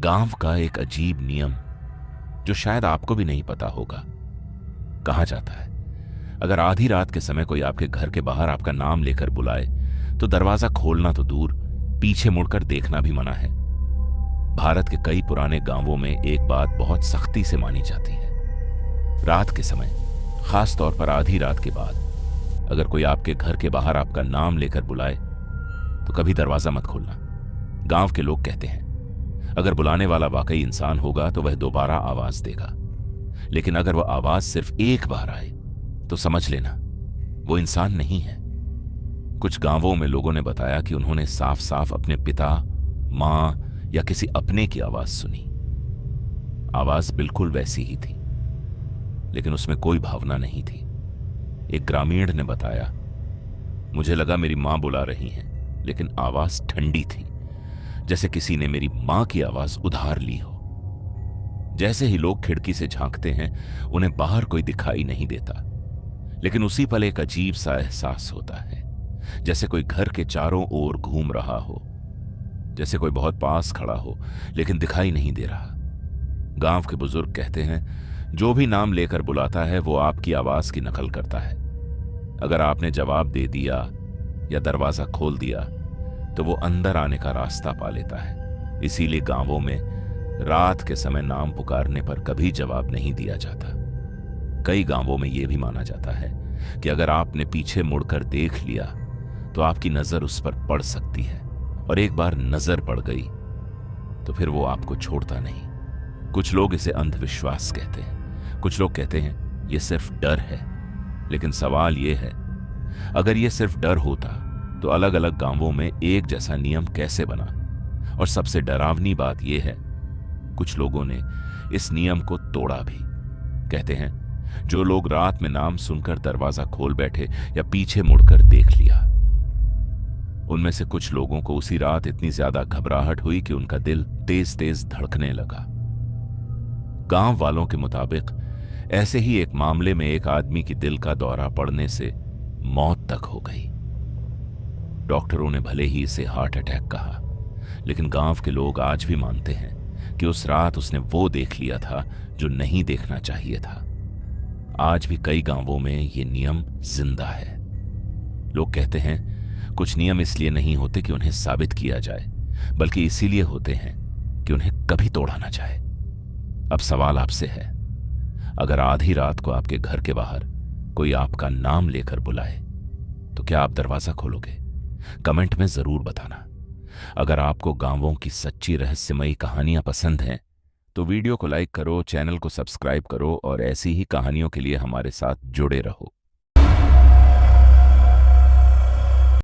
गांव का एक अजीब नियम जो शायद आपको भी नहीं पता होगा। कहा जाता है अगर आधी रात के समय कोई आपके घर के बाहर आपका नाम लेकर बुलाए तो दरवाजा खोलना तो दूर, पीछे मुड़कर देखना भी मना है। भारत के कई पुराने गांवों में एक बात बहुत सख्ती से मानी जाती है। रात के समय, खास तौर पर आधी रात के बाद, अगर कोई आपके घर के बाहर आपका नाम लेकर बुलाए तो कभी दरवाजा मत खोलना। गांव के लोग कहते हैं अगर बुलाने वाला वाकई इंसान होगा तो वह दोबारा आवाज देगा, लेकिन अगर वह आवाज सिर्फ एक बार आए तो समझ लेना वो इंसान नहीं है। कुछ गांवों में लोगों ने बताया कि उन्होंने साफ साफ अपने पिता, मां या किसी अपने की आवाज सुनी। आवाज बिल्कुल वैसी ही थी, लेकिन उसमें कोई भावना नहीं थी। एक ग्रामीण ने बताया, मुझे लगा मेरी मां बुला रही हैं, लेकिन आवाज ठंडी थी, जैसे किसी ने मेरी मां की आवाज उधार ली हो। जैसे ही लोग खिड़की से झांकते हैं उन्हें बाहर कोई दिखाई नहीं देता, लेकिन उसी पल एक अजीब सा एहसास होता है, जैसे कोई घर के चारों ओर घूम रहा हो, जैसे कोई बहुत पास खड़ा हो लेकिन दिखाई नहीं दे रहा। गांव के बुजुर्ग कहते हैं जो भी नाम लेकर बुलाता है वो आपकी आवाज की नकल करता है। अगर आपने जवाब दे दिया या दरवाजा खोल दिया तो वो अंदर आने का रास्ता पा लेता है। इसीलिए गांवों में रात के समय नाम पुकारने पर कभी जवाब नहीं दिया जाता। कई गांवों में यह भी माना जाता है कि अगर आपने पीछे मुड़कर देख लिया तो आपकी नजर उस पर पड़ सकती है, और एक बार नजर पड़ गई तो फिर वो आपको छोड़ता नहीं। कुछ लोग इसे अंधविश्वास कहते हैं, कुछ लोग कहते हैं ये सिर्फ डर है। लेकिन सवाल ये है, अगर ये सिर्फ डर होता तो अलग अलग गांवों में एक जैसा नियम कैसे बना? और सबसे डरावनी बात यह है, कुछ लोगों ने इस नियम को तोड़ा भी। कहते हैं जो लोग रात में नाम सुनकर दरवाजा खोल बैठे या पीछे मुड़कर देख लिया, उनमें से कुछ लोगों को उसी रात इतनी ज्यादा घबराहट हुई कि उनका दिल तेज तेज धड़कने लगा। गांव वालों के मुताबिक ऐसे ही एक मामले में एक आदमी की दिल का दौरा पड़ने से मौत तक हो गई। डॉक्टरों ने भले ही इसे हार्ट अटैक कहा, लेकिन गांव के लोग आज भी मानते हैं कि उस रात उसने वो देख लिया था जो नहीं देखना चाहिए था। आज भी कई गांवों में ये नियम जिंदा है। लोग कहते हैं कुछ नियम इसलिए नहीं होते कि उन्हें साबित किया जाए, बल्कि इसीलिए होते हैं कि उन्हें कभी तोड़ा ना जाए। अब सवाल आपसे है, अगर आधी रात को आपके घर के बाहर कोई आपका नाम लेकर बुलाए तो क्या आप दरवाजा खोलोगे? कमेंट में जरूर बताना। अगर आपको गांवों की सच्ची रहस्यमयी कहानियां पसंद हैं तो वीडियो को लाइक करो, चैनल को सब्सक्राइब करो और ऐसी ही कहानियों के लिए हमारे साथ जुड़े रहो।